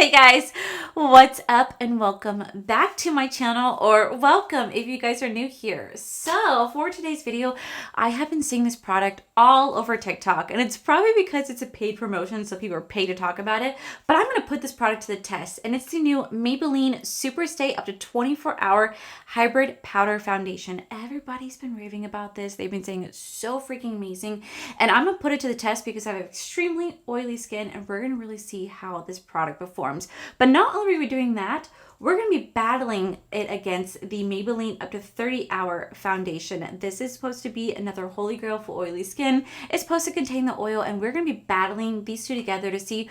Hey guys, what's up and welcome back to my channel, or welcome if you guys are new here. So for today's video, I have been seeing this product all over TikTok, and it's probably because it's a paid promotion, so people are paid to talk about it, but I'm going to put this product to the test, and it's the new Maybelline Super Stay Up to 24-Hour Hybrid Powder Foundation. Everybody's been raving about this. They've been saying it's so freaking amazing, and I'm going to put it to the test because I have extremely oily skin, and we're going to really see how this product performs. But not only are we doing that, we're going to be battling it against the Maybelline Up to 30-Hour Foundation. This is supposed to be another holy grail for oily skin. It's supposed to contain the oil, and we're going to be battling these two together to see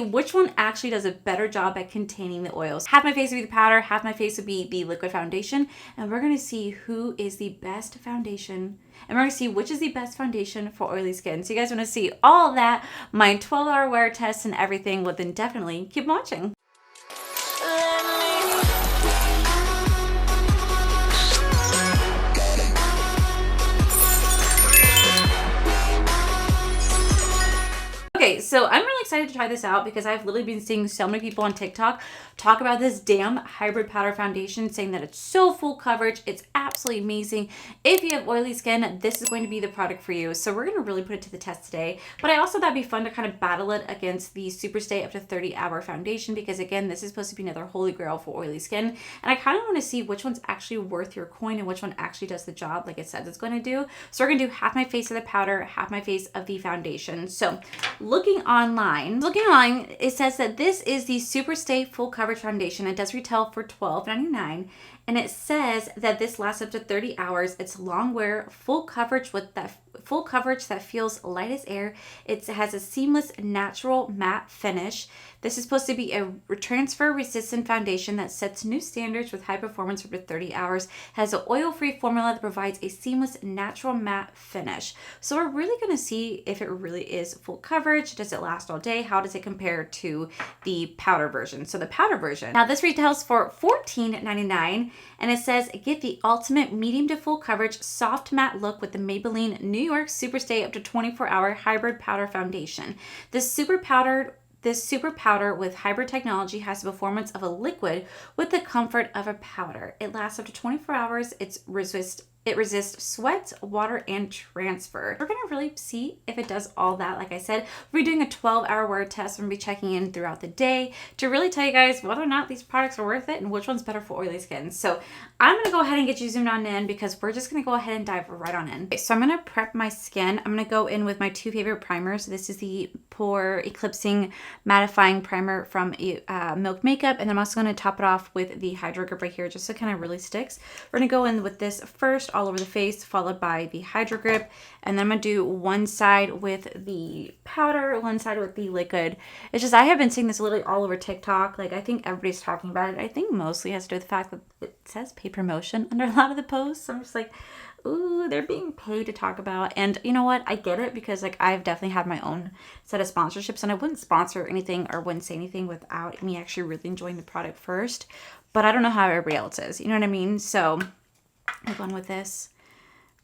which one actually does a better job at containing the oils. Half my face would be the powder, half my face would be the liquid foundation, and we're going to see who is the best foundation. And we're going to see which is the best foundation for oily skin. So you guys want to see all of that, my 12-hour wear test and everything, well then definitely keep watching. Okay, so I'm really excited to try this out because I've literally been seeing so many people on TikTok talk about this damn hybrid powder foundation, saying that it's so full coverage. It's absolutely amazing. If you have oily skin, this is going to be the product for you. So we're going to really put it to the test today. But I also thought it'd be fun to kind of battle it against the Super Stay Up to 30-Hour Foundation, because again, this is supposed to be another holy grail for oily skin. And I kind of want to see which one's actually worth your coin and which one actually does the job like it says it's going to do. So we're going to do half my face of the powder, half my face of the foundation. So looking online, it says that this is the Super Stay Full Coverage Foundation. It does retail for $12.99, and it says that this lasts up to 30 hours. It's long wear, full coverage that feels light as air. It has a seamless, natural matte finish. This is supposed to be a transfer-resistant foundation that sets new standards with high performance for up to 30 hours. It has an oil-free formula that provides a seamless, natural matte finish. So we're really going to see if it really is full coverage. Does it last all day? How does it compare to the powder version? So the powder version, now this retails for $14.99, and it says, get the ultimate medium to full coverage soft matte look with the Maybelline New York Super Stay Up to 24-Hour Hybrid Powder Foundation. This super powder with hybrid technology has the performance of a liquid with the comfort of a powder. It lasts up to 24 hours. It resists sweat, water, and transfer. We're gonna really see if it does all that. Like I said, we're doing a 12-hour wear test. We're gonna be checking in throughout the day to really tell you guys whether or not these products are worth it and which one's better for oily skin. So I'm gonna go ahead and get you zoomed on in because we're just gonna go ahead and dive right on in. Okay, so I'm gonna prep my skin. I'm gonna go in with my two favorite primers. This is the Pore Eclipsing Mattifying Primer from Milk Makeup, and I'm also gonna top it off with the Hydro Grip right here just so it kind of really sticks. We're gonna go in with this first all over the face, followed by the Hydro Grip, and then I'm gonna do one side with the powder, one side with the liquid. It's just, I have been seeing this literally all over TikTok. Like, I think everybody's talking about it. I think mostly has to do with the fact that it says paid promotion under a lot of the posts. I'm just like, ooh, they're being paid to talk about. And you know what? I get it, because like I've definitely had my own set of sponsorships, and I wouldn't sponsor anything or wouldn't say anything without me actually really enjoying the product first. But I don't know how everybody else is. You know what I mean? So I'm going with this.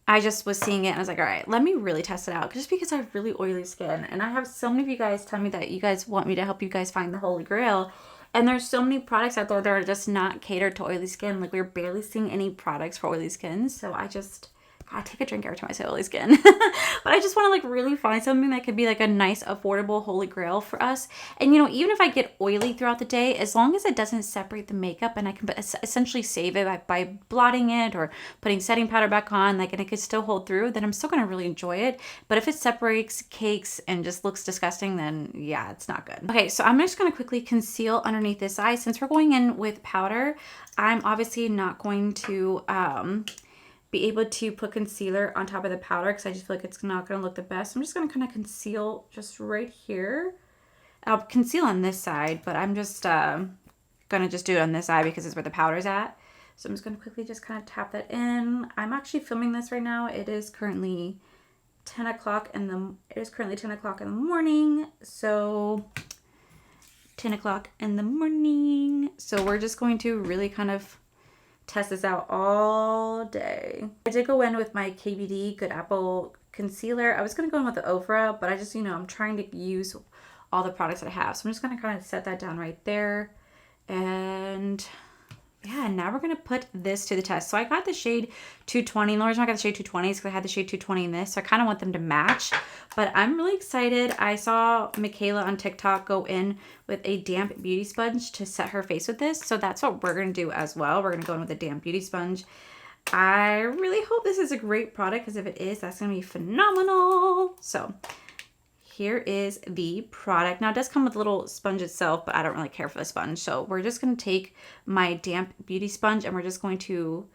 I just was seeing it and I was like, all right, let me really test it out, just because I have really oily skin. And I have so many of you guys tell me that you guys want me to help you guys find the holy grail. And there's so many products out there that are just not catered to oily skin. Like, we're barely seeing any products for oily skin. So I take a drink every time I say oily skin. But I just want to like really find something that could be like a nice, affordable holy grail for us. And you know, even if I get oily throughout the day, as long as it doesn't separate the makeup and I can essentially save it by blotting it or putting setting powder back on, like, and it could still hold through, then I'm still going to really enjoy it. But if it separates, cakes, and just looks disgusting, then yeah, it's not good. Okay, so I'm just going to quickly conceal underneath this eye. Since we're going in with powder, I'm obviously not going to be able to put concealer on top of the powder because I just feel like it's not going to look the best. I'm just going to kind of conceal just right here. I'll conceal on this side, but I'm just going to just do it on this side because it's where the powder's at. So I'm just going to quickly just kind of tap that in. I'm actually filming this right now. It is currently 10 o'clock in the morning. So 10 o'clock in the morning. So we're just going to really kind of test this out all day. I did go in with my KVD Good Apple concealer. I was going to go in with the Ofra, but I just, I'm trying to use all the products that I have. So I'm just going to kind of set that down right there. And yeah, now we're going to put this to the test. So I got the shade 220. The reason I got the shade 220 is because I had the shade 220 in this. So I kind of want them to match. But I'm really excited. I saw Michaela on TikTok go in with a damp beauty sponge to set her face with this. So that's what we're going to do as well. We're going to go in with a damp beauty sponge. I really hope this is a great product, because if it is, that's going to be phenomenal. So here is the product. Now it does come with a little sponge itself, but I don't really care for the sponge. So we're just going to take my damp beauty sponge and we're just going to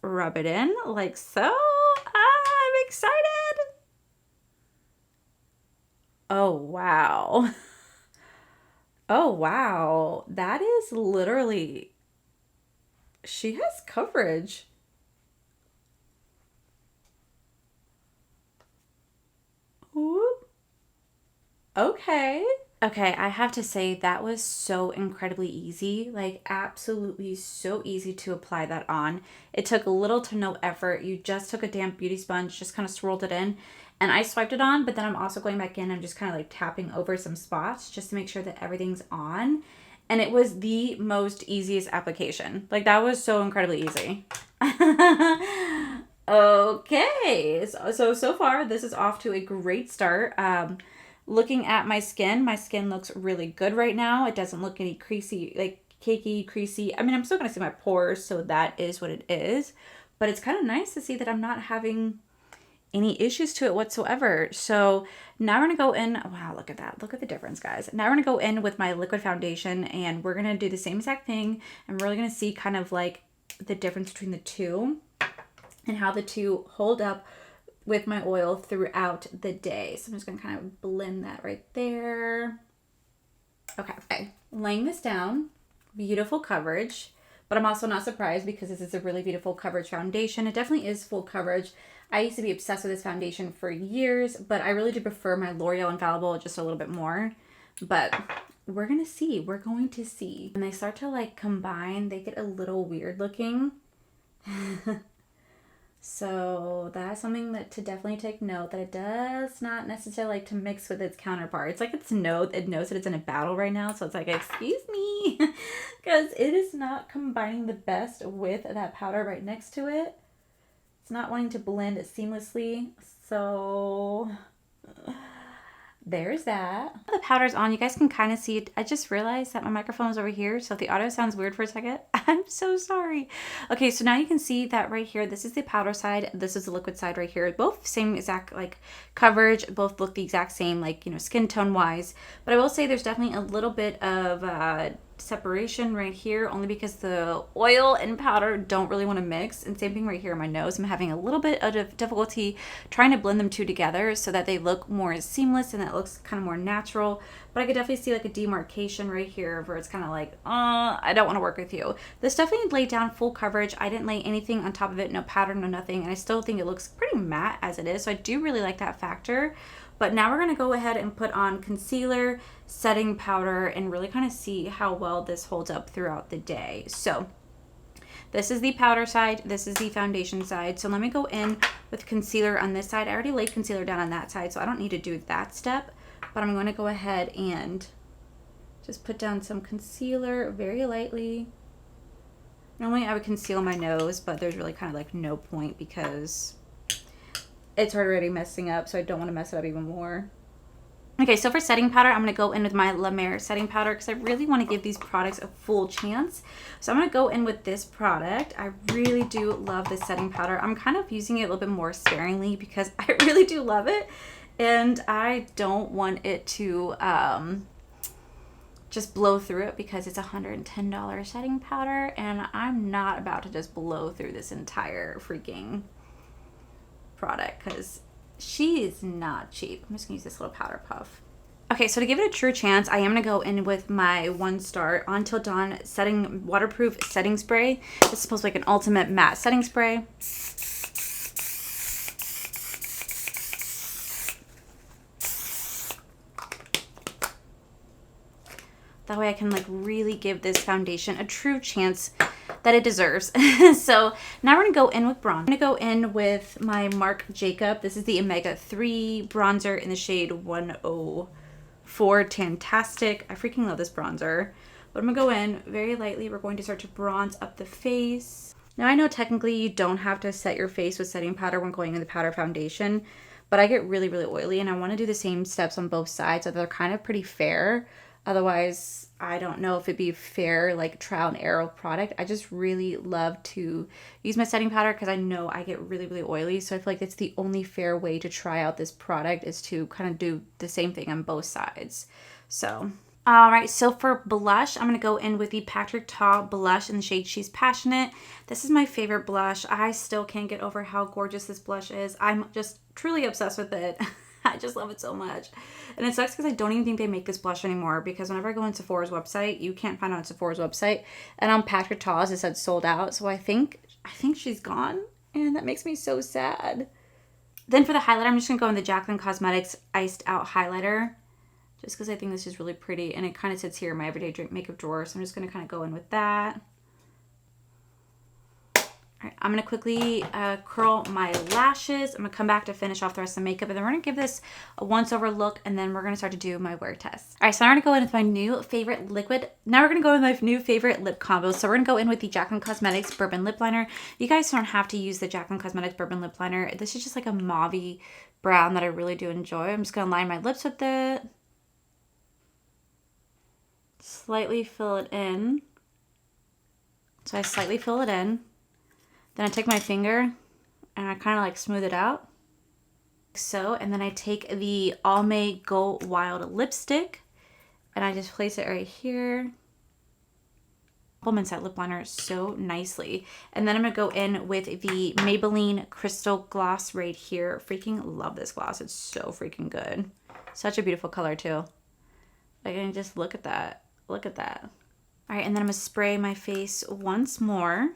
rub it in like so. I'm excited. Oh, wow. Oh, wow. That is literally, she has coverage. Whoop. Okay. Okay, I have to say that was so incredibly easy. Like, absolutely so easy to apply that on. It took little to no effort. You just took a damp beauty sponge, just kind of swirled it in, and I swiped it on, but then I'm also going back in and just kind of like tapping over some spots just to make sure that everything's on. And it was the most easiest application. Like, that was so incredibly easy. Okay, so far this is off to a great start. Looking at my skin looks really good right now. It doesn't look any creasy, like cakey, creasy. I mean, I'm still gonna see my pores, so that is what it is. But it's kind of nice to see that I'm not having any issues to it whatsoever. So now we're gonna go in. Wow, look at that. Look at the difference, guys. Now we're gonna go in with my liquid foundation, and we're gonna do the same exact thing. And we're really gonna see kind of like the difference between the two and how the two hold up with my oil throughout the day. So I'm just gonna kind of blend that right there. Okay, laying this down, beautiful coverage, but I'm also not surprised because this is a really beautiful coverage foundation. It definitely is full coverage. I used to be obsessed with this foundation for years, but I really do prefer my L'Oreal Infallible just a little bit more. But we're gonna see, we're going to see. When they start to like combine, they get a little weird looking. So that's something that to definitely take note, that it does not necessarily like to mix with its counterparts. Like it knows that it's in a battle right now. So it's like, excuse me, because it is not combining the best with that powder right next to it. It's not wanting to blend it seamlessly. So there's that. The powder's on. You guys can kind of see it. I just realized that my microphone is over here, so if the audio sounds weird for a second, I'm so sorry. Okay, so now you can see that right here, this is the powder side, this is the liquid side right here. Both same exact like coverage, both look the exact same, like, you know, skin tone wise. But I will say there's definitely a little bit of separation right here, only because the oil and powder don't really want to mix. And same thing right here on my nose. I'm having a little bit of difficulty trying to blend them two together so that they look more seamless and it looks kind of more natural. But I could definitely see like a demarcation right here where it's kind of like, I don't want to work with you. This definitely laid down full coverage. I didn't lay anything on top of it, no powder, no nothing. And I still think it looks pretty matte as it is. So I do really like that factor. But now we're going to go ahead and put on concealer, setting powder, and really kind of see how well this holds up throughout the day. So this is the powder side. This is the foundation side. So let me go in with concealer on this side. I already laid concealer down on that side, so I don't need to do that step. But I'm going to go ahead and just put down some concealer very lightly. Normally I would conceal my nose, but there's really kind of like no point because it's already messing up, so I don't want to mess it up even more. Okay, so for setting powder, I'm going to go in with my La Mer setting powder because I really want to give these products a full chance. So I'm going to go in with this product. I really do love this setting powder. I'm kind of using it a little bit more sparingly because I really do love it. And I don't want it to just blow through it because it's a $110 setting powder. And I'm not about to just blow through this entire freaking product because she is not cheap. I'm just gonna use this little powder puff. Okay, so to give it a true chance, I am gonna go in with my 1-star Until Dawn setting waterproof setting spray. This is supposed to be like an ultimate matte setting spray. That way I can like really give this foundation a true chance that it deserves. So now we're gonna go in with bronze. I'm gonna go in with my Marc Jacobs. This is the Omega 3 bronzer in the shade 104 Tantastic. I freaking love this bronzer. But I'm gonna go in very lightly. We're going to start to bronze up the face. Now I know technically you don't have to set your face with setting powder when going in the powder foundation, but I get really, really oily and I want to do the same steps on both sides so they're kind of pretty fair. Otherwise, I don't know if it'd be fair, like trial and error product. I just really love to use my setting powder because I know I get really, really oily. So I feel like it's the only fair way to try out this product is to kind of do the same thing on both sides. So, all right, so for blush, I'm going to go in with the Patrick Ta blush in the shade She's Passionate. This is my favorite blush. I still can't get over how gorgeous this blush is. I'm just truly obsessed with it. I just love it so much. And it sucks because I don't even think they make this blush anymore because whenever I go on Sephora's website, you can't find it on Sephora's website. And on Patrick Ta's, it said sold out. So I think she's gone. And that makes me so sad. Then for the highlighter, I'm just going to go in the Jaclyn Cosmetics Iced Out Highlighter. Just because I think this is really pretty. And it kind of sits here in my everyday makeup drawer. So I'm just going to kind of go in with that. All right, I'm going to quickly curl my lashes. I'm going to come back to finish off the rest of the makeup. And then we're going to give this a once-over look. And then we're going to start to do my wear test. All right, so now we're going to go in with my new favorite liquid. Now we're going to go in with my new favorite lip combo. So we're going to go in with the Jaclyn Cosmetics Bourbon Lip Liner. You guys don't have to use the Jaclyn Cosmetics Bourbon Lip Liner. This is just like a mauve-y brown that I really do enjoy. I'm just going to line my lips with it. Slightly fill it in. So I slightly fill it in. Then I take my finger and I kind of like smooth it out. Like so, and then I take the Almay Go Wild lipstick and I just place it right here. Complements that lip liner so nicely. And then I'm gonna go in with the Maybelline Crystal Gloss right here. Freaking love this gloss. It's so freaking good. Such a beautiful color too. Like, and just look at that. Look at that. All right, and then I'm gonna spray my face once more.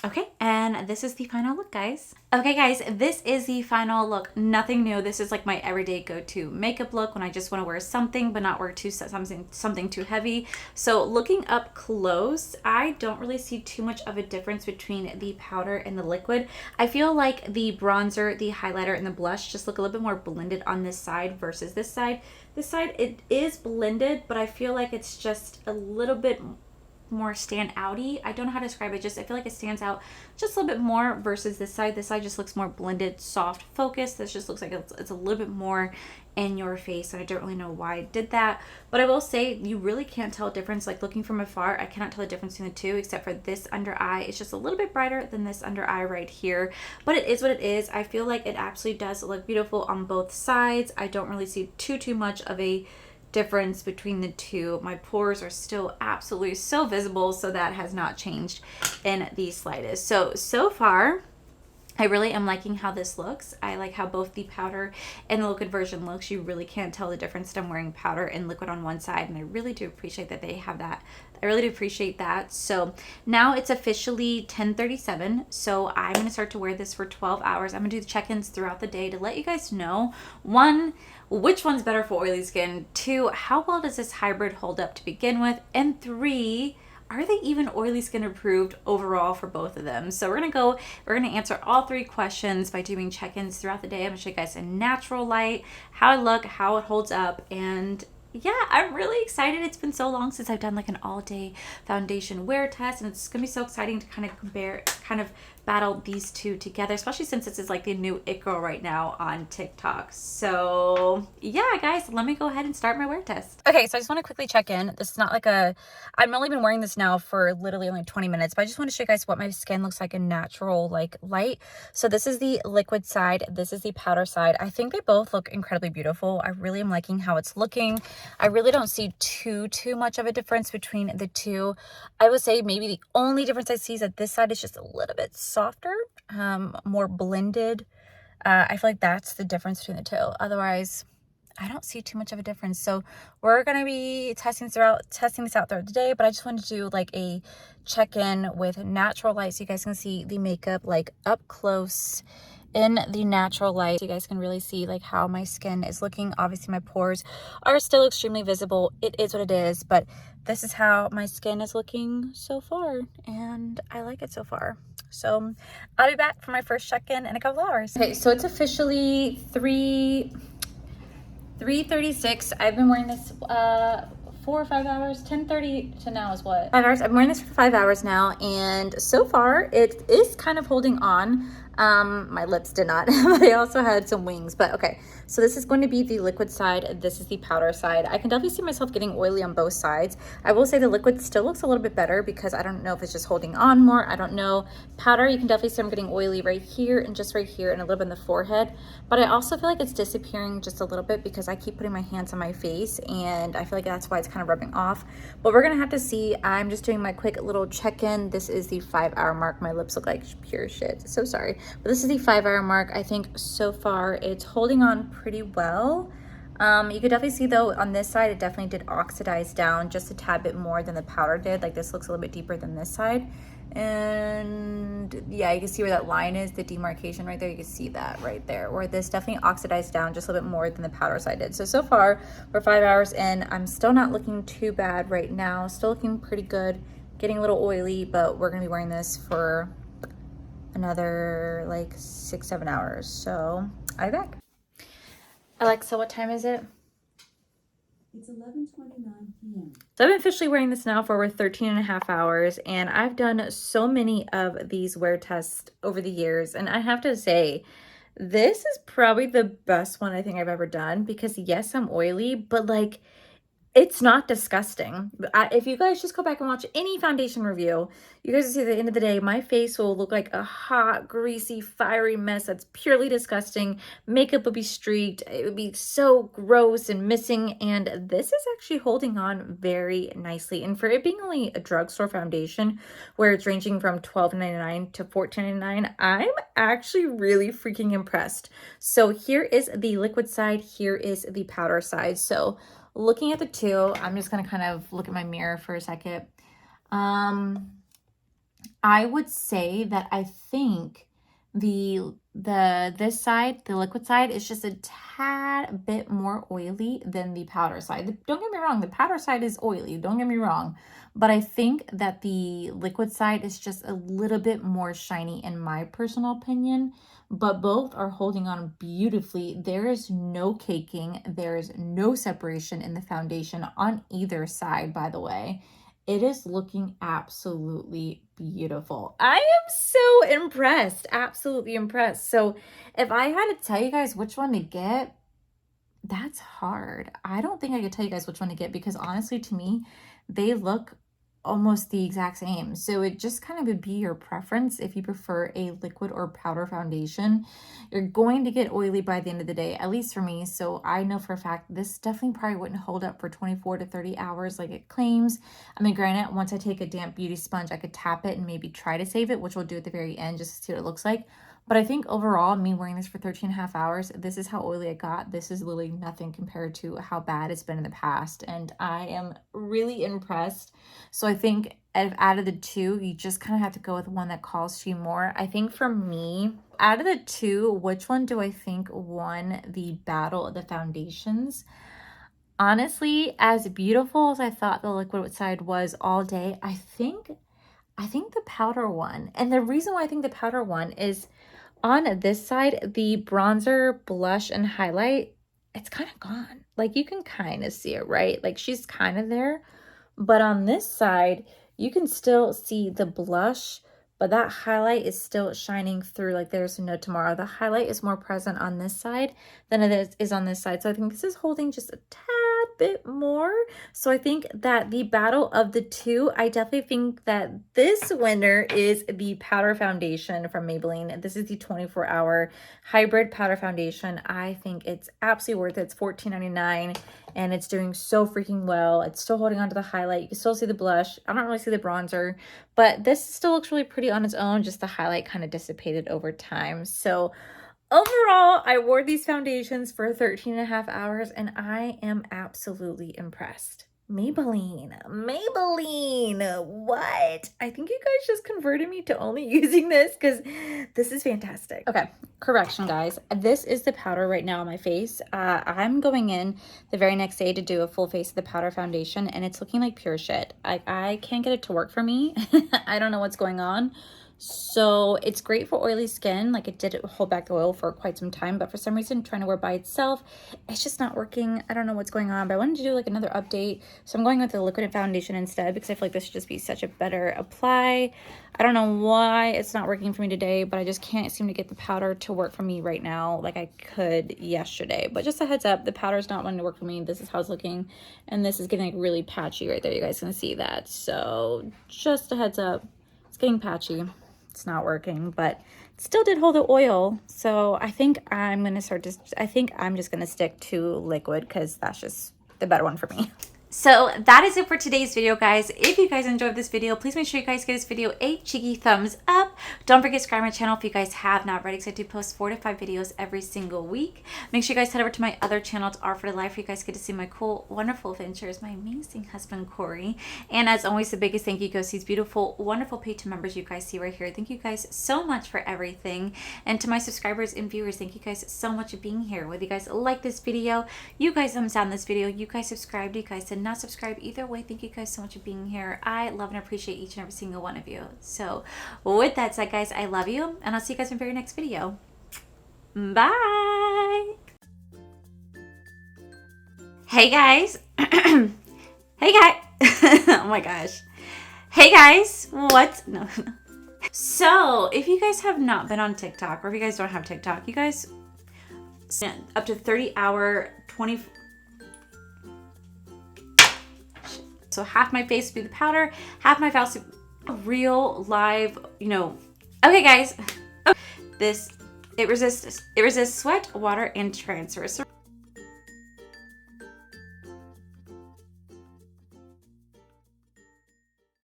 Okay, and this is the final look, guys. Okay, guys, this is the final look. Nothing new. This is like my everyday go-to makeup look when I just want to wear something but not wear something too heavy. So looking up close, I don't really see too much of a difference between the powder and the liquid. I feel like the bronzer, the highlighter, and the blush just look a little bit more blended on this side versus this side. This side, it is blended, but I feel like it's just a little bit more stand outy. I don't know how to describe it. I feel like it stands out just a little bit more versus this side. This side just looks more blended, soft focus. This just looks like it's a little bit more in your face, and I don't really know why I did that. But I will say you really can't tell a difference. Like looking from afar, I cannot tell the difference between the two, except for this under eye. It's just a little bit brighter than this under eye right here. But it is what it is. I feel like it absolutely does look beautiful on both sides. I don't really see too much of a difference between the two. My pores are still absolutely so visible, so that has not changed in the slightest. So far I really am liking how this looks. I like how both the powder and the liquid version looks. You really can't tell the difference that I'm wearing powder and liquid on one side, and I really do appreciate that they have that. I really do appreciate that. So now it's officially 10:37, so I'm going to start to wear this for 12 hours. I'm going to do the check-ins throughout the day to let you guys know, one, which one's better for oily skin, two, how well does this hybrid hold up to begin with, and three, are they even oily skin approved overall for both of them? So we're gonna answer all three questions by doing check-ins throughout the day. I'm gonna show you guys in natural light, how I look, how it holds up, and yeah, I'm really excited. It's been so long since I've done like an all-day foundation wear test, and it's gonna be so exciting to kind of battle these two together, especially since this is like the new it girl right now on TikTok. So yeah, guys, let me go ahead and start my wear test. Okay, so I just want to quickly check in. This is not like I've only been wearing this now for literally only 20 minutes, but I just want to show you guys what my skin looks like in natural like light. So this is the liquid side, this is the powder side. I think they both look incredibly beautiful. I really am liking how it's looking. I really don't see too much of a difference between the two. I would say maybe the only difference I see is that this side is just a little bit softer, more blended. I feel like that's the difference between the two. Otherwise, I don't see too much of a difference. So we're going to be testing this out throughout the day, but I just wanted to do like a check-in with natural light so you guys can see the makeup like up close in the natural light. So you guys can really see like how my skin is looking. Obviously my pores are still extremely visible. It is what it is, but this is how my skin is looking so far, and I like it so far. So I'll be back for my first check-in in a couple hours. Okay, so it's officially 3:36. I've been wearing this 4 or 5 hours. 10:30 to now is what? 5 hours. I've been wearing this for 5 hours now, and so far it is kind of holding on. My lips did not. They also had some wings, but okay. So this is going to be the liquid side. This is the powder side. I can definitely see myself getting oily on both sides. I will say the liquid still looks a little bit better because I don't know if it's just holding on more. I don't know. Powder, you can definitely see I'm getting oily right here and just right here and a little bit in the forehead. But I also feel like it's disappearing just a little bit because I keep putting my hands on my face, and I feel like that's why it's kind of rubbing off. But we're gonna have to see. I'm just doing my quick little check-in. This is the 5-hour mark. My lips look like pure shit. So sorry. But this is the 5-hour mark. I think so far it's holding on pretty well. You could definitely see though on this side it definitely did oxidize down just a tad bit more than the powder did. Like this looks a little bit deeper than this side. And yeah, you can see where that line is, the demarcation right there. You can see that right there, where this definitely oxidized down just a little bit more than the powder side did. So far we're 5 hours in. I'm still not looking too bad right now. Still looking pretty good, getting a little oily, but we're gonna be wearing this for another like 6-7 hours. So I'll be back. Alexa, what time is it? It's 11:29 p.m. So I've been officially wearing this now for over 13.5 hours, and I've done so many of these wear tests over the years, and I have to say this is probably the best one I think I've ever done, because yes, I'm oily, but like it's not disgusting. If you guys just go back and watch any foundation review, you guys will see at the end of the day, my face will look like a hot, greasy, fiery mess that's purely disgusting. Makeup would be streaked. It would be so gross and missing. And this is actually holding on very nicely. And for it being only a drugstore foundation, where it's ranging from $12.99 to $14.99, I'm actually really freaking impressed. So here is the liquid side. Here is the powder side. So looking at the two, I'm just going to kind of look at my mirror for a second. I would say that I think this side, the liquid side, is just a tad bit more oily than the powder side. Don't get me wrong, the powder side is oily, don't get me wrong, but I think that the liquid side is just a little bit more shiny in my personal opinion. But both are holding on beautifully. There is no caking. There is no separation in the foundation on either side, by the way. It is looking absolutely beautiful. I am so impressed. Absolutely impressed. So if I had to tell you guys which one to get, that's hard. I don't think I could tell you guys which one to get, because honestly, to me, they look almost the exact same. So it just kind of would be your preference if you prefer a liquid or powder foundation. You're going to get oily by the end of the day, at least for me. So I know for a fact this definitely probably wouldn't hold up for 24 to 30 hours like it claims. I mean, granted, once I take a damp beauty sponge, I could tap it and maybe try to save it, which we'll do at the very end just to see what it looks like. But I think overall, me wearing this for 13.5 hours, this is how oily it got. This is literally nothing compared to how bad it's been in the past. And I am really impressed. So I think out of the two, you just kind of have to go with one that calls to you more. I think for me, out of the two, which one do I think won the battle of the foundations? Honestly, as beautiful as I thought the liquid side was all day, I think the powder one. And the reason why I think the powder one is on this side, the bronzer, blush, and highlight, it's kind of gone. Like you can kind of see it, right? Like she's kind of there. But on this side, you can still see the blush, but that highlight is still shining through. Like there's no tomorrow. The highlight is more present on this side than it is on this side. So I think this is holding just a tad bit more. So I think that the battle of the two, I definitely think that this winner is the powder foundation from Maybelline. This is the 24-hour hybrid powder foundation. I think it's absolutely worth it. It's $14.99 and it's doing so freaking well. It's still holding on to the highlight. You can still see the blush. I don't really see the bronzer, but this still looks really pretty on its own. Just the highlight kind of dissipated over time. So overall, I wore these foundations for 13 and a half hours and I am absolutely impressed. Maybelline, what? I think you guys just converted me to only using this because this is fantastic. Okay, correction guys. This is the powder right now on my face. I'm going in the very next day to do a full face of the powder foundation and it's looking like pure shit. I can't get it to work for me. I don't know what's going on. So it's great for oily skin. Like it did hold back the oil for quite some time, but for some reason trying to wear by itself, it's just not working. I don't know what's going on, but I wanted to do like another update. So I'm going with the liquid foundation instead because I feel like this should just be such a better apply. I don't know why it's not working for me today, but I just can't seem to get the powder to work for me right now like I could yesterday. But just a heads up, the powder is not wanting to work for me. This is how it's looking. And this is getting like really patchy right there. You guys can see that. So just a heads up, it's getting patchy. It's not working, but it still did hold the oil. So I think I'm going to I think I'm just going to stick to liquid because that's just the better one for me. So that is it for today's video, guys. If you guys enjoyed this video, please make sure you guys give this video a cheeky thumbs up. Don't forget to subscribe to my channel if you guys have not already, because I do post 4 to 5 videos every single week. Make sure you guys head over to my other channel, it's Art for the Life, where you guys get to see my cool, wonderful adventures, my amazing husband, Corey. And as always, the biggest thank you goes to these beautiful, wonderful Patreon members you guys see right here. Thank you guys so much for everything. And to my subscribers and viewers, thank you guys so much for being here. Whether you guys like this video, you guys thumbs down this video, you guys subscribed, you guys did not subscribe, either way, thank you guys so much for being here. I love and appreciate each and every single one of you. So with that said, guys, I love you, and I'll see you guys in the very next video. Bye. Hey guys. Hey guys. Oh my gosh. Hey guys. What? No. So if you guys have not been on TikTok, or if you guys don't have TikTok, you guys up to 30-hour 20. So half my face will be the powder, half my face will be real live, you know. Okay guys, it resists sweat, water, and transfer. So